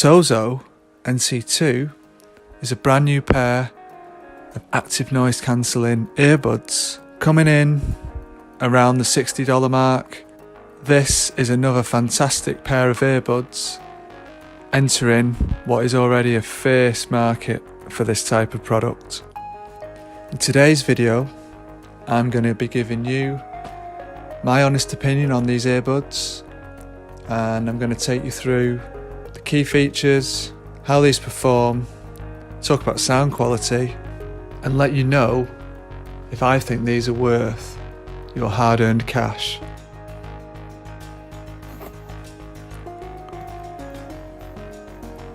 TOZO NC2 is a brand new pair of active noise cancelling earbuds coming in around the $60 mark. This is another fantastic pair of earbuds entering what is already a fierce market for this type of product. In today's video, I'm going to be giving you my honest opinion on these earbuds, and I'm going to take you through the key features, how these perform, talk about sound quality, and let you know if I think these are worth your hard-earned cash.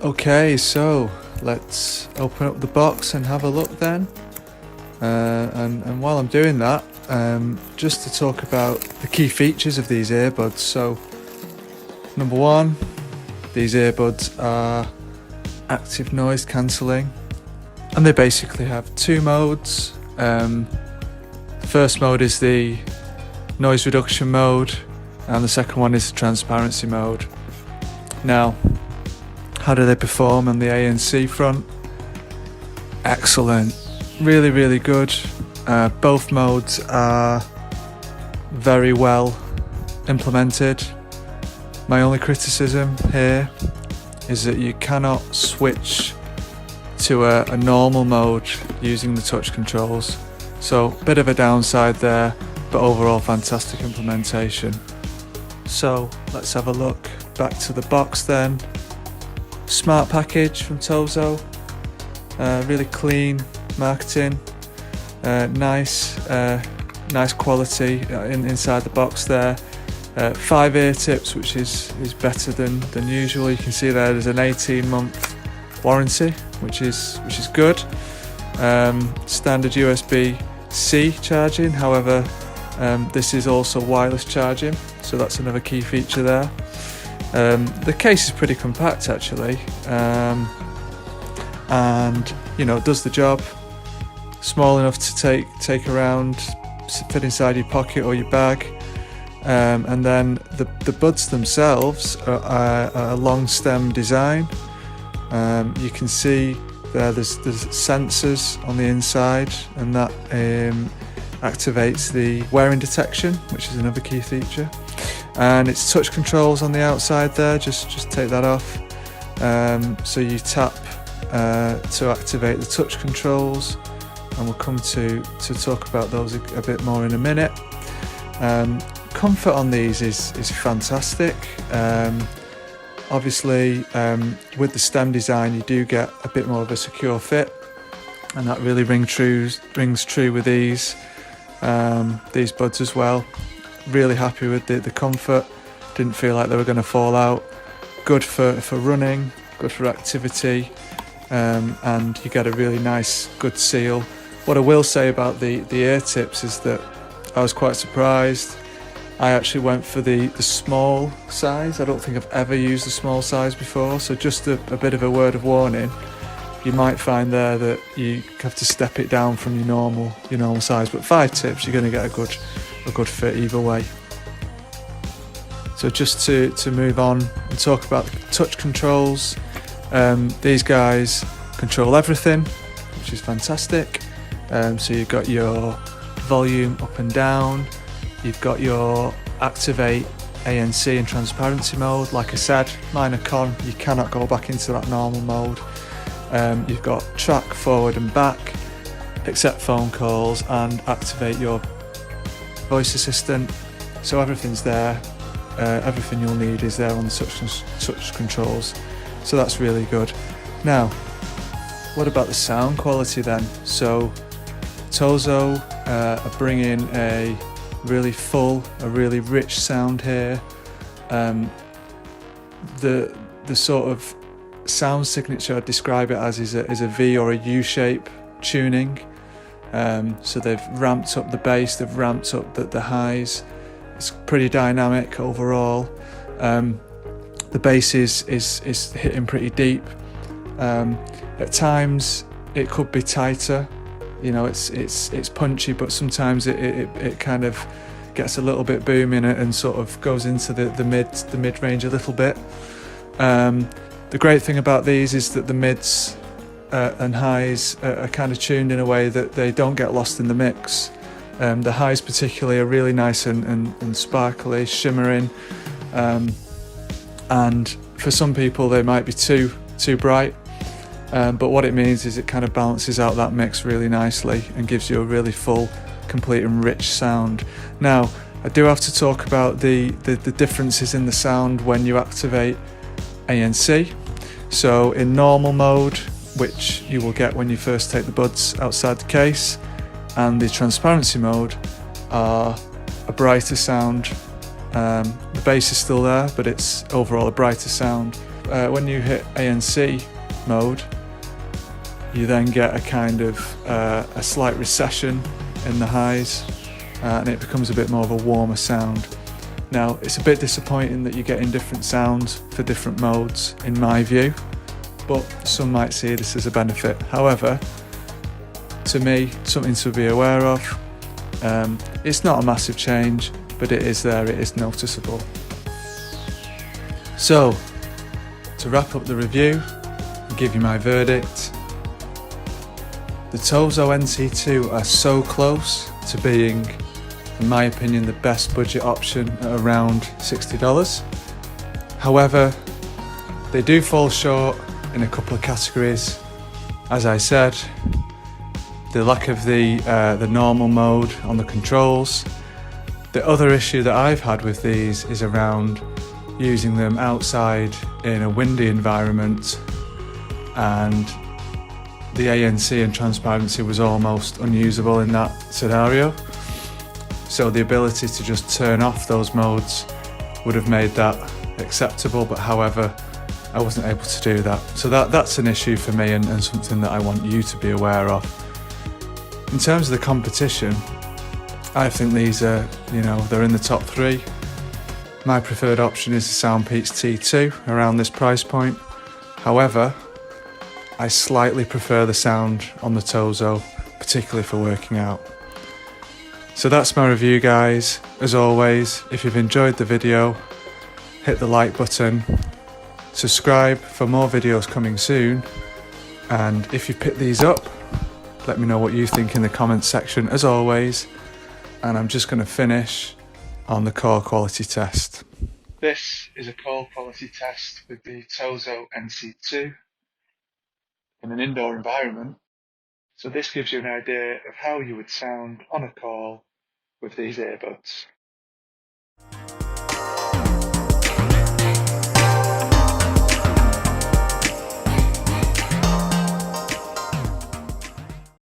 Okay, so let's open up the box and have a look then. And while I'm doing that, just to talk about the key features of these earbuds. So, number one, these earbuds are active noise cancelling, and they basically have two modes. The first mode is the noise reduction mode, and the second one is the transparency mode. Now, how do they perform on the ANC front? Excellent, really good. Both modes are very well implemented. My only criticism here is that you cannot switch to a normal mode using the touch controls. So a bit of a downside there, but overall fantastic implementation. So let's have a look back to the box then. Smart package from TOZO, really clean marketing, nice quality inside the box there. 5 ear tips, which is better than usual. You can see there's an 18-month warranty, which is good. Standard USB-C charging, however, this is also wireless charging, so that's another key feature there. The case is pretty compact actually, and it does the job. Small enough to take around, fit inside your pocket or your bag. And then the buds themselves are a long stem design. You can see there's sensors on the inside, and that activates the wearing detection, which is another key feature. And it's touch controls on the outside there, just take that off. So you tap to activate the touch controls, and we'll come to talk about those a bit more in a minute. Comfort on these is fantastic. Obviously, with the stem design, you do get a bit more of a secure fit, and that really rings true with these buds as well. Really happy with the comfort. Didn't feel like they were going to fall out. Good for running, good for activity, and you get a really nice, good seal. What I will say about the ear tips is that I was quite surprised. I actually went for the small size. I don't think I've ever used a small size before, so just a bit of a word of warning. You might find there that you have to step it down from your normal size, but 5 tips, you're going to get a good fit either way. So just to move on and talk about the touch controls, these guys control everything, which is fantastic. So you've got your volume up and down, you've got your activate ANC and transparency mode. Like I said, minor con, you cannot go back into that normal mode. You've got track forward and back, accept phone calls, and activate your voice assistant. So everything's there, everything you'll need is there on the touch controls, so that's really good. Now, what about the sound quality then? So TOZO are bringing a really full, a really rich sound here. The sort of sound signature I'd describe it as is a V or a U shape tuning. So they've ramped up the bass, they've ramped up the highs. It's pretty dynamic overall. The bass is hitting pretty deep. At times it could be tighter. It's punchy, but sometimes it kind of gets a little bit booming and sort of goes into the mid range a little bit. The The great thing about these is that the mids and highs are kind of tuned in a way that they don't get lost in the mix. The highs particularly are really nice and sparkly, shimmering, and for some people they might be too bright, but what it means is it kind of balances out that mix really nicely and gives you a really full, complete and rich sound. Now, I do have to talk about the differences in the sound when you activate ANC. So in normal mode, which you will get when you first take the buds outside the case, and the transparency mode are a brighter sound. The bass is still there, but it's overall a brighter sound. When you hit ANC mode, you then get a kind of a slight recession in the highs, and it becomes a bit more of a warmer sound. Now, it's a bit disappointing that you're getting different sounds for different modes, in my view, but some might see this as a benefit. However, to me, something to be aware of. It's not a massive change, but it is there, it is noticeable. So, to wrap up the review and give you my verdict, the TOZO NC2 are so close to being, in my opinion, the best budget option at around $60. However, they do fall short in a couple of categories. As I said, the lack of the normal mode on the controls. The other issue that I've had with these is around using them outside in a windy environment, and the ANC and transparency was almost unusable in that scenario. So the ability to just turn off those modes would have made that acceptable, but however, I wasn't able to do that. So that's an issue for me, and something that I want you to be aware of. In terms of the competition, I think these are, they're in the top 3. My preferred option is the Soundpeats T2 around this price point. However, I slightly prefer the sound on the TOZO, particularly for working out. So that's my review, guys. As always, if you've enjoyed the video, hit the like button, subscribe for more videos coming soon, and if you've picked these up, let me know what you think in the comments section as always. And I'm just going to finish on the call quality test. This is a call quality test with the TOZO NC2 in an indoor environment. So this gives you an idea of how you would sound on a call with these earbuds.